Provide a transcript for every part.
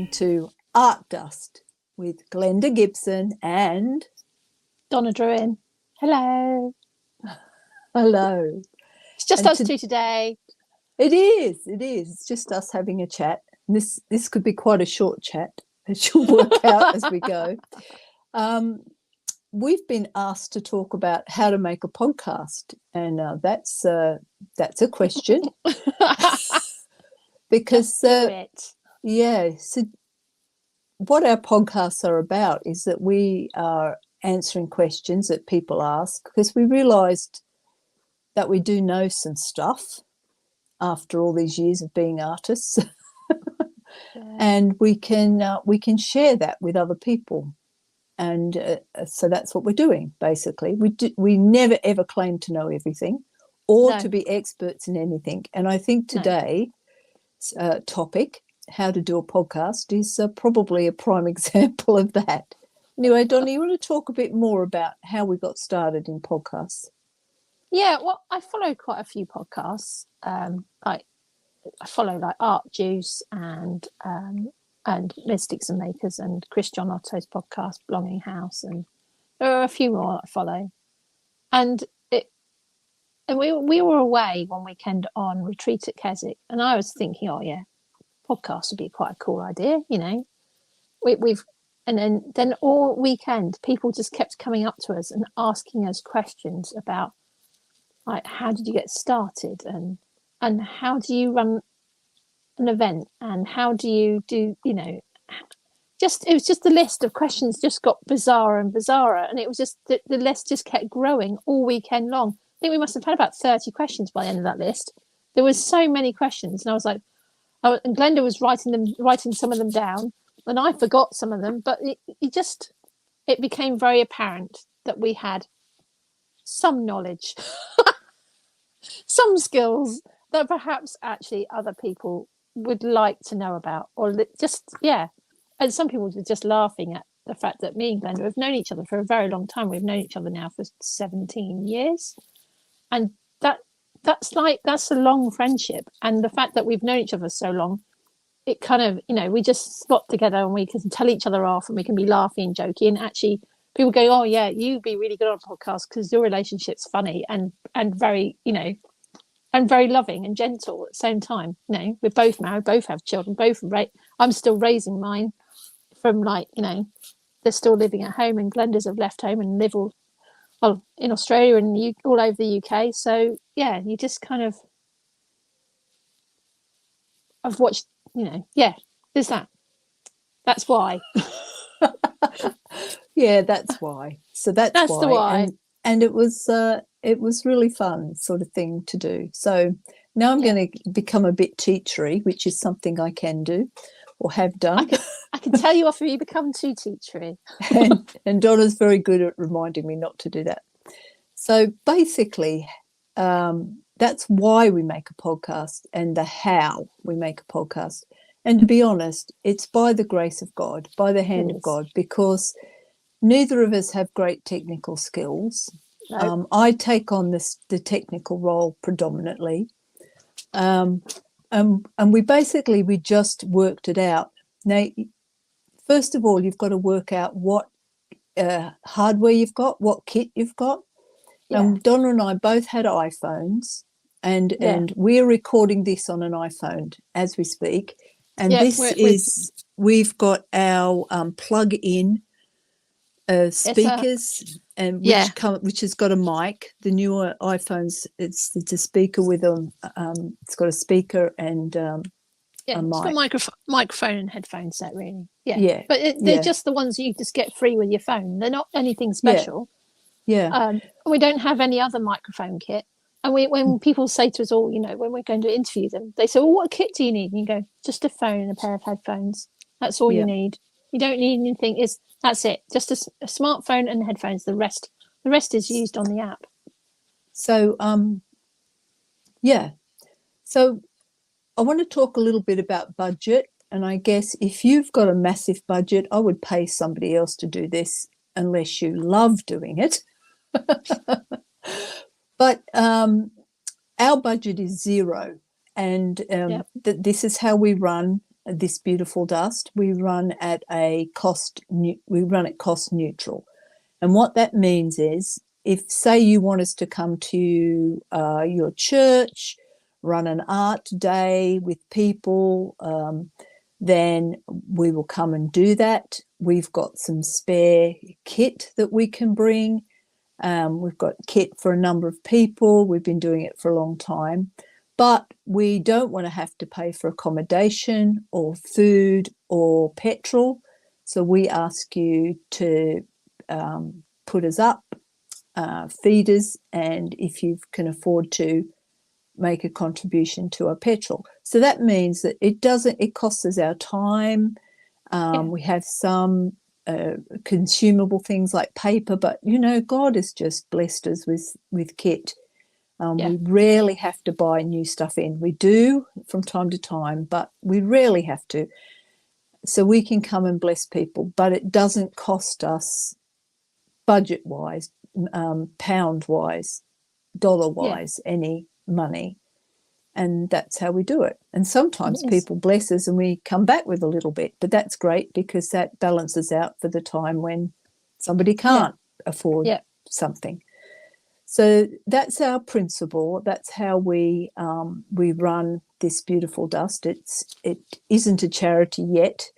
listening to Art Dust with Glenda Gibson and Donna Drouin. Hello. Hello. It's just us two today. It is. It's just us having a chat. This could be quite a short chat. It should work out as we go. We've been asked to talk about how to make a podcast, and that's a question. Because so what our podcasts are about is that we are answering questions that people ask, because we realized that we do know some stuff after all these years of being artists. And we can share that with other people, and so that's what we're doing. Basically, we never ever claim to know everything or to be experts in anything. And I think today's topic, how to do a podcast, is probably a prime example of that. Anyway, Donna, you want to talk a bit more about how we got started in podcasts? Yeah, well, I follow quite a few podcasts. I follow like Art Juice and Mystics and Makers and Chris John Otto's podcast, Belonging House, and there are a few more I follow. And we were away one weekend on retreat at Keswick, and I was thinking, oh yeah, podcast would be quite a cool idea, you know. And then all weekend people just kept coming up to us and asking us questions about, like, how did you get started, and how do you run an event, and how do you do, you know, it was just the list of questions just got bizarrer and bizarrer, and it was just the list just kept growing all weekend long. I think we must have had about 30 questions by the end of that list. There was so many questions, and I was like, and Glenda was writing some of them down, and I forgot some of them, but it became very apparent that we had some knowledge, some skills that perhaps actually other people would like to know about, or and some people were just laughing at the fact that me and Glenda have known each other for a very long time. We've known each other now for 17 years, and that's a long friendship. And the fact that we've known each other so long, it kind of, you know, we just spot together and we can tell each other off, and we can be laughing and joking, and actually people go, oh yeah, you'd be really good on a podcast because your relationship's funny and very, you know, and very loving and gentle at the same time. You know, we're both married, both have children, I'm still raising mine from, like, you know, they're still living at home, and Glenda's have left home and live in Australia and all over the UK. So yeah, you just kind of, I've watched, you know, there's that. That's why. Yeah, that's why. So that's why. The why. And it was really fun sort of thing to do. So now I'm going to become a bit teachery, which is something I can do or have done. I can tell you off if you become too teachery. and Donna's very good at reminding me not to do that. So basically, that's why we make a podcast, and the how we make a podcast. And to be honest, it's by the grace of God, by the hand of God, because neither of us have great technical skills. No. I take on the technical role predominantly. And we just worked it out. Now, first of all, you've got to work out what hardware you've got, what kit you've got. Yeah. Donna and I both had iPhones, and we're recording this on an iPhone as we speak. And we've got our plug-in speakers, and which has got a mic. The newer iPhones, it's a speaker with it's got a speaker and a mic. It's got microphone and headphone set, really. But they're just the ones you just get free with your phone. They're not anything special. We don't have any other microphone kit. And when people say to us, oh, you know, when we're going to interview them, they say, well, what kit do you need? And you go, just a phone and a pair of headphones. That's all you need. You don't need anything. That's it. Just a smartphone and headphones. The rest is used on the app. So, So I want to talk a little bit about budget. And I guess if you've got a massive budget, I would pay somebody else to do this unless you love doing it. But our budget is zero, and this is how we run. this beautiful dust, we run at cost neutral. And what that means is, if, say, you want us to come to your church, run an art day with people, then we will come and do that. We've got some spare kit that we can bring. We've got kit for a number of people. We've been doing it for a long time. But we don't want to have to pay for accommodation or food or petrol. So we ask you to put us up, feed us, and if you can afford to, make a contribution to our petrol. So that means that it costs us our time. We have some consumable things like paper, but God has just blessed us with kit. We rarely have to buy new stuff in. We do from time to time, but we rarely have to. So we can come and bless people, but it doesn't cost us budget-wise, pound-wise, dollar-wise, any money. And that's how we do it. And sometimes people bless us and we come back with a little bit, but that's great because that balances out for the time when somebody can't afford something. So that's our principle. That's how we run this beautiful dust. It isn't a charity yet,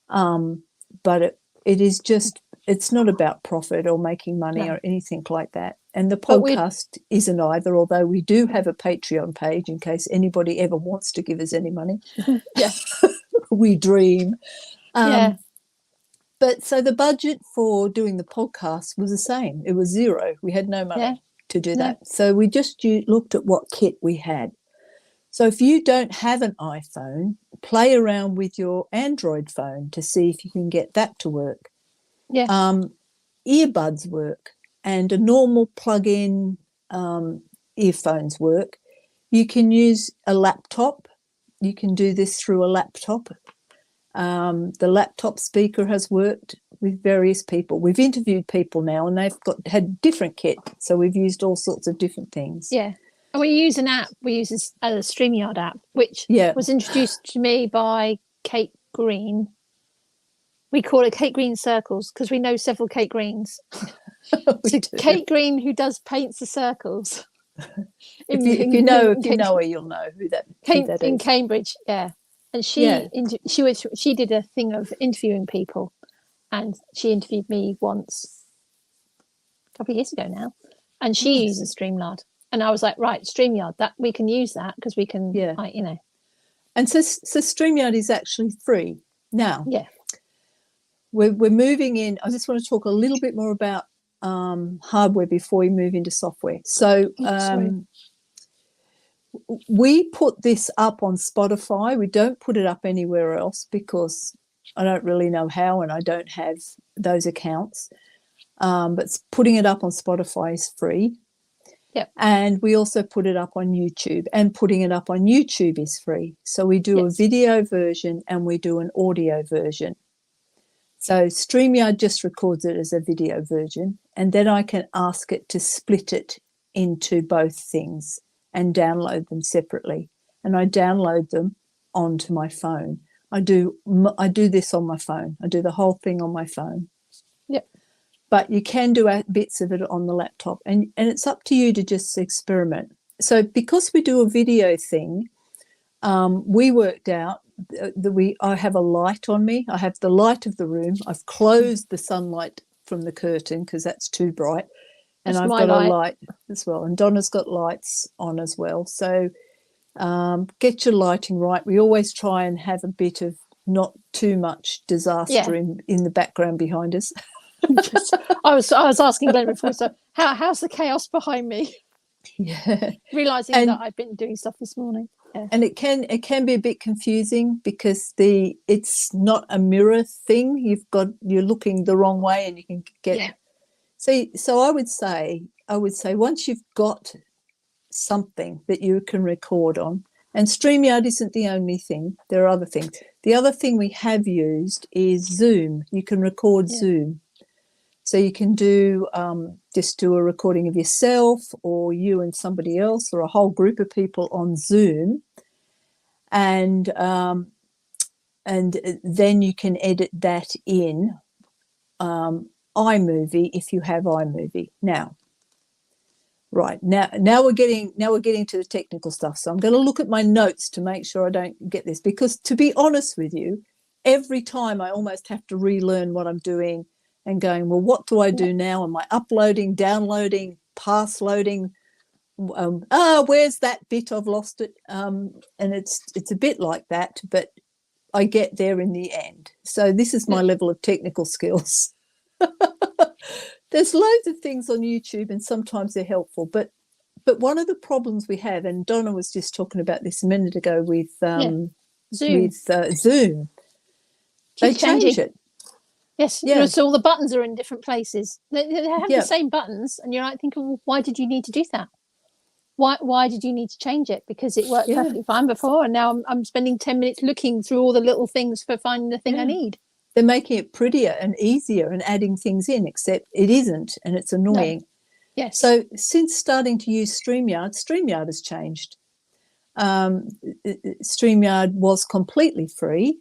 but it is just, it's not about profit or making money or anything like that. And the podcast isn't either, although we do have a Patreon page in case anybody ever wants to give us any money. We dream. But so the budget for doing the podcast was the same. It was zero. We had no money to do that. So we just looked at what kit we had. So if you don't have an iPhone, play around with your Android phone to see if you can get that to work. Earbuds work, and a normal plug-in earphones work. You can use a laptop. You can do this through a laptop. The laptop speaker has worked with various people. We've interviewed people now, and they've had different kit, so we've used all sorts of different things. And we use an app. We use a StreamYard app, which was introduced to me by Kate Green. We call it Kate Green Circles because we know several Kate Greens. Kate Green, who paints the circles. If you know her, you'll know who that is. In Cambridge, and she did a thing of interviewing people, and she interviewed me once a couple of years ago now, and she uses StreamYard, and I was like, right, StreamYard, that we can use that because we can, And so StreamYard is actually free now. We're moving in. I just want to talk a little bit more about hardware before we move into software. So we put this up on Spotify. We don't put it up anywhere else because I don't really know how, and I don't have those accounts. But putting it up on Spotify is free. And we also put it up on YouTube, and putting it up on YouTube is free. So we do a video version and we do an audio version. So StreamYard just records it as a video version, and then I can ask it to split it into both things and download them separately. And I download them onto my phone. I do this on my phone. I do the whole thing on my phone. But you can do bits of it on the laptop, and it's up to you to just experiment. So because we do a video thing, we worked out I have a light on me. I have the light of the room. I've closed the sunlight from the curtain because that's too bright. And I've got a light as well. And Donna's got lights on as well. So get your lighting right. We always try and have a bit of not too much disaster in the background behind us. I was asking Glenda before, so how's the chaos behind me? Realising that I've been doing stuff this morning. And it can be a bit confusing because it's not a mirror thing. You're looking the wrong way, and you can get. So I would say once you've got something that you can record on, and StreamYard isn't the only thing. There are other things. The other thing we have used is Zoom. You can record Zoom. So you can just do a recording of yourself or you and somebody else or a whole group of people on Zoom. And then you can edit that in iMovie if you have iMovie. Now we're getting to the technical stuff. So I'm going to look at my notes to make sure I don't get this, because to be honest with you, every time I almost have to relearn what I'm doing and going, well, what do I do now? Am I uploading, downloading, pass loading? Where's that bit? I've lost it. And it's a bit like that, but I get there in the end. So this is my level of technical skills. There's loads of things on YouTube, and sometimes they're helpful, but one of the problems we have, and Donna was just talking about this a minute ago with Zoom. They change it. Yes, yeah. So all the buttons are in different places. They have the same buttons, and you're like thinking, well, why did you need to do that? Why did you need to change it? Because it worked perfectly fine before, and now I'm spending 10 minutes looking through all the little things for finding the thing I need. They're making it prettier and easier and adding things in, except it isn't, and it's annoying. No. Yes. So since starting to use StreamYard has changed. StreamYard was completely free,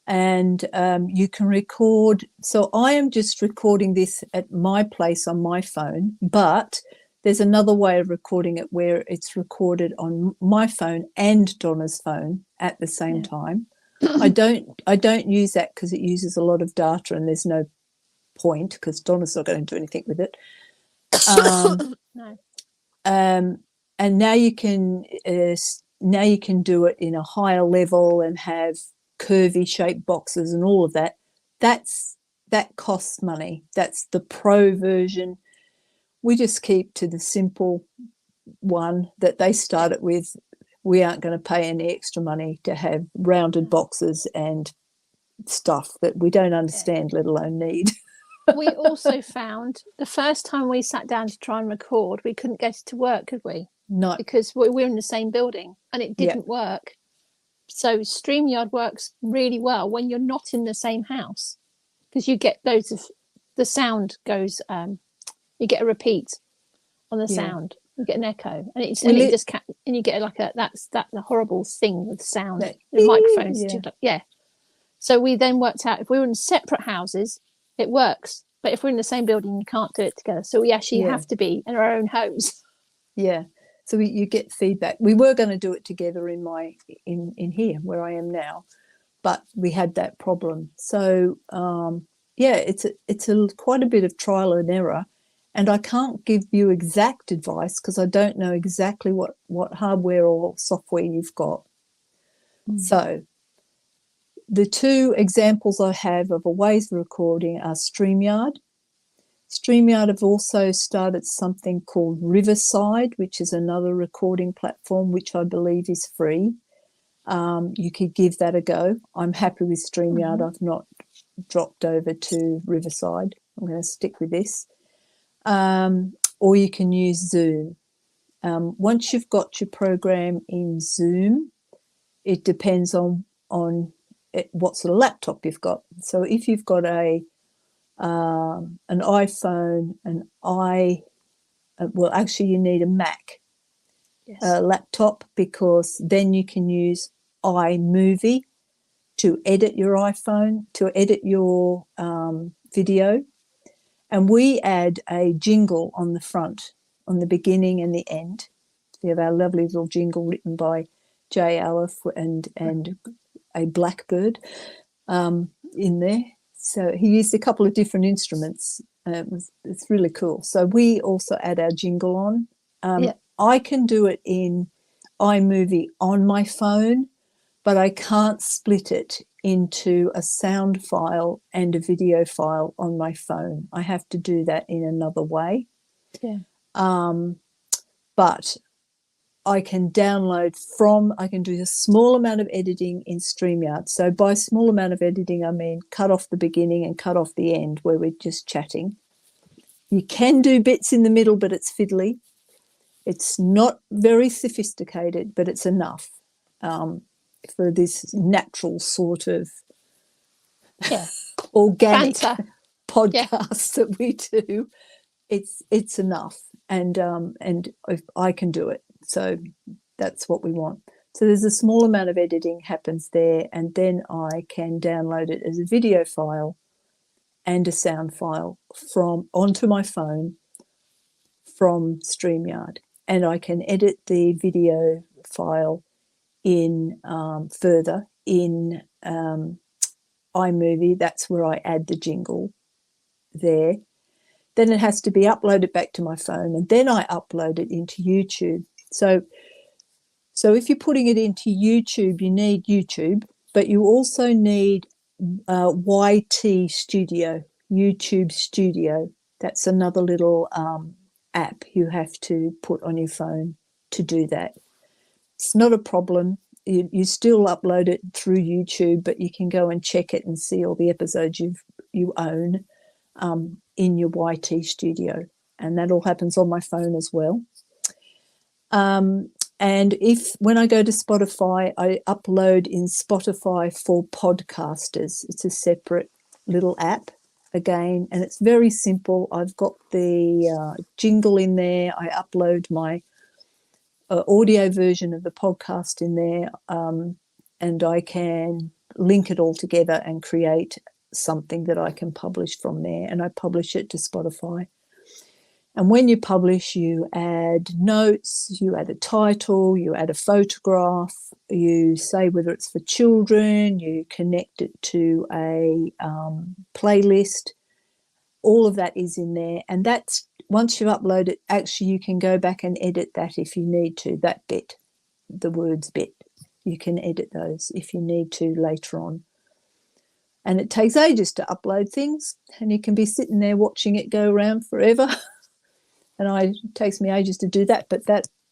and you can record. So I am just recording this at my place on my phone, but there's another way of recording it where it's recorded on my phone and Donna's phone at the same time. I don't use that because it uses a lot of data, and there's no point because Donna's not going to do anything with it. No. And now you can do it in a higher level and have curvy shaped boxes and all of that. That costs money. That's the pro version. We just keep to the simple one that they started with. We aren't going to pay any extra money to have rounded boxes and stuff that we don't understand, let alone need. We also found the first time we sat down to try and record, we couldn't get it to work, could we? No. Because we're in the same building and it didn't work. So StreamYard works really well when you're not in the same house, because you get loads of the sound goes, you get a repeat on the sound. You get an echo, and you get that's the horrible thing with sound. The microphones, So we then worked out if we were in separate houses, it works, but if we're in the same building, you can't do it together. So we actually have to be in our own homes. Yeah. So you get feedback. We were going to do it together in here where I am now, but we had that problem. So it's quite a bit of trial and error. And I can't give you exact advice because I don't know exactly what hardware or software you've got. So the two examples I have of ways of recording are StreamYard. StreamYard have also started something called Riverside, which is another recording platform, which I believe is free. You could give that a go. I'm happy with StreamYard. I've not dropped over to Riverside. I'm going to stick with this. Or you can use Zoom. Once you've got your program in Zoom, it depends on what sort of laptop you've got. So if you've got an iPhone, actually you need a Mac laptop, because then you can use iMovie to edit your iPhone, to edit your video. And we add a jingle on the front, on the beginning and the end. We have our lovely little jingle written by Jay Aleph and a blackbird in there. So he used a couple of different instruments. It's really cool. So we also add our jingle on. I can do it in iMovie on my phone, but I can't split it into a sound file and a video file on my phone. I have to do that in another way. But I can I can do a small amount of editing in StreamYard. So by small amount of editing, I mean cut off the beginning and cut off the end where we're just chatting. You can do bits in the middle, but it's fiddly. It's not very sophisticated, but it's enough for this natural sort of organic podcast that we do. It's enough, and if I can do it, so that's what we want. So there's a small amount of editing happens there, and then I can download it as a video file and a sound file from onto my phone from StreamYard. And I can edit the video file in further in iMovie. That's where I add the jingle there. Then it has to be uploaded back to my phone, and then I upload it into YouTube. So if you're putting it into YouTube, you need YouTube, but you also need YT Studio, YouTube Studio. That's another little app you have to put on your phone to do that. It's not a problem. You still upload it through YouTube, but you can go and check it and see all the episodes you own in your YT Studio, and that all happens on my phone as well. And when I go to Spotify, I upload in Spotify for podcasters. It's a separate little app again, and it's very simple. I've got the jingle in there. I upload my audio version of the podcast in there, and I can link it all together and create something that I can publish from there, and I publish it to Spotify. And when you publish, you add notes, you add a title, you add a photograph, you say whether it's for children, you connect it to a playlist. All of that is in there. And that's, once you upload it, actually you can go back and edit that if you need to, that bit, the words bit. You can edit those if you need to later on. And it takes ages to upload things, and you can be sitting there watching it go around forever. And it takes me ages to do that, but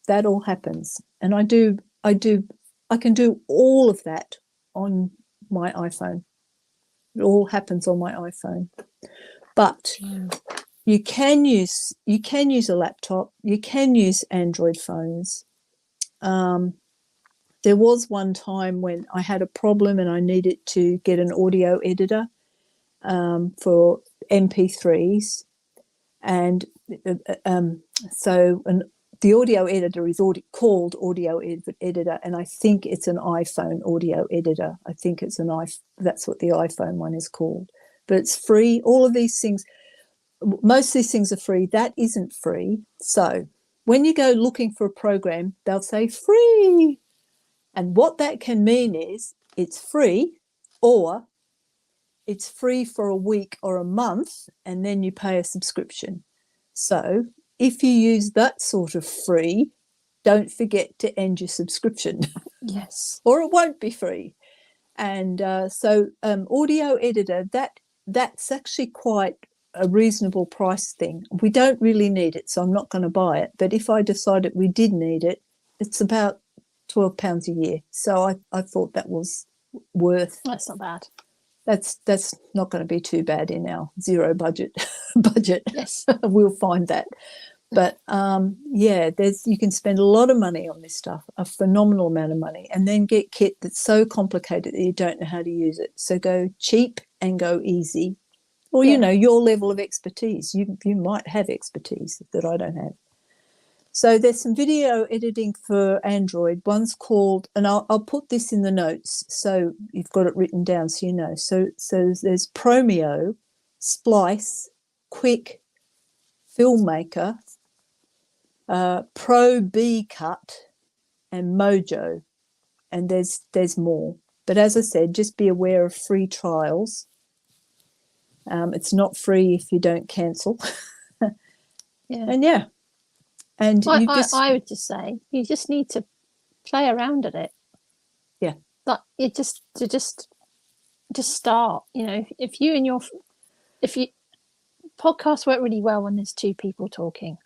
that all happens. And I can do all of that on my iPhone. It all happens on my iPhone. But you can use a laptop, you can use Android phones. There was one time when I had a problem and I needed to get an audio editor for MP3s. And the audio editor is called Audio Editor, and I think it's an iPhone audio editor. I think it's that's what the iPhone one is called. But it's free. All of these things, most of these things are free. That isn't free. So when you go looking for a program, they'll say free. And what that can mean is it's free, or it's free for a week or a month, and then you pay a subscription. So if you use that sort of free, don't forget to end your subscription. Yes. Or it won't be free. And Audio Editor, that's actually quite a reasonable price thing. We don't really need it, so I'm not going to buy it. But if I decided we did need it, it's about £12 a year. So I thought that was worth. That's not bad. That's not going to be too bad in our zero budget. Yes. We'll find that. But you can spend a lot of money on this stuff, a phenomenal amount of money, and then get kit that's so complicated that you don't know how to use it. So go cheap and go easy. Or, your level of expertise. You might have expertise that I don't have. So there's some video editing for Android. One's called, and I'll put this in the notes so you've got it written down so you know. So there's Promeo, Splice, Quik, Filmaker, Pro BeeCut, and Mojo. And there's more. But as I said, just be aware of free trials. It's not free if you don't cancel. Yeah. And I would just say you just need to play around at it. Yeah. Like it just start. If you podcasts work really well when there's two people talking,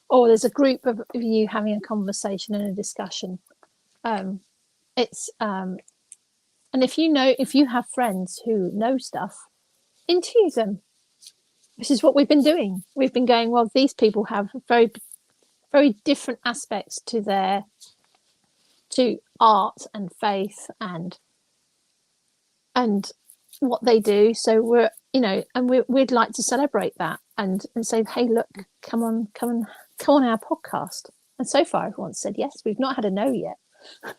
or there's a group of you having a conversation and a discussion. And if you have friends who know stuff, interview them. This is what we've been doing. We've been going, well, these people have very, very different aspects to art and faith and what they do. So we'd like to celebrate that and say, hey, look, come on our podcast. And so far, everyone's said yes. We've not had a no yet.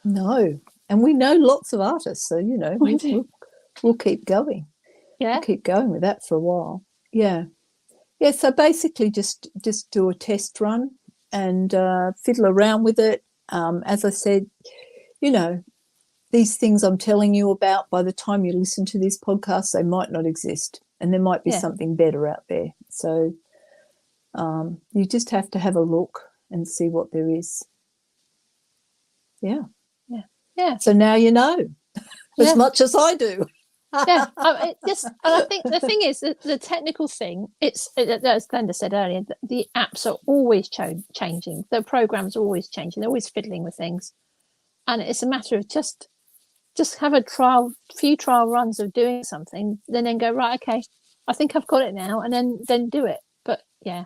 No. And we know lots of artists, so, you know, we'll keep going. Yeah. We'll keep going with that for a while. Yeah. Yeah, so basically just do a test run and fiddle around with it. As I said, you know, these things I'm telling you about, by the time you listen to this podcast, they might not exist, and there might be something better out there. So you just have to have a look and see what there is. Yeah. Yeah. Yeah. So now you know as much as I do. Yeah. And I think the thing is that the technical thing, as Glenda said earlier, the apps are always changing. The programs are always changing. They're always fiddling with things. And it's a matter of just have a few trial runs of doing something, then go, right, okay, I think I've got it now, and then do it. But yeah,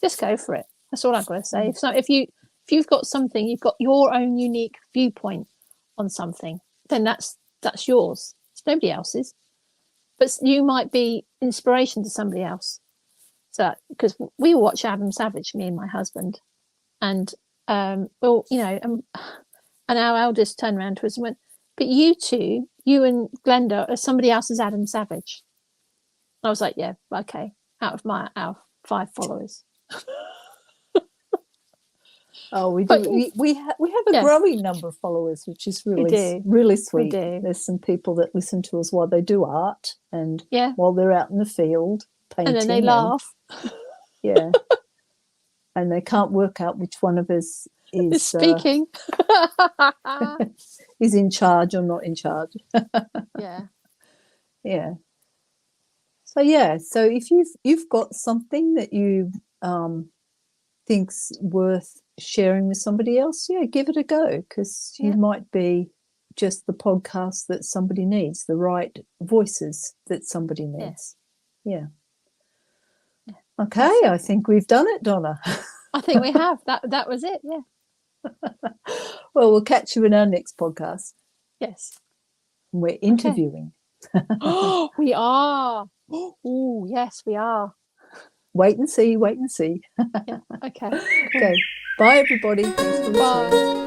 just go for it. That's all I've got to say. So if you've got something, you've got your own unique viewpoint on something, then that's yours. It's nobody else's. But you might be inspiration to somebody else. So because we watch Adam Savage, me and my husband, and well, you know, and our eldest turned around to us and went, but you and Glenda are somebody else's Adam Savage. And I was like, yeah, okay, out of 5 followers. Oh, we do. We have a growing number of followers, which is really sweet. There's some people that listen to us while they do art and while they're out in the field painting. And then they laugh. Yeah. And they can't work out which one of us is speaking. Is in charge or not in charge. Yeah. So if you've got something that you think's worth sharing with somebody else, give it a go, because you might be just the podcast that somebody needs, the right voices that somebody needs. Yeah. Okay, I think we've done it, Donna. I think we have. That was it, yeah. Well, we'll catch you in our next podcast. Yes. We're interviewing. Oh, we are. Oh, yes, we are. Wait and see. Yeah. Okay. Okay. Bye, everybody. Thanks for listening.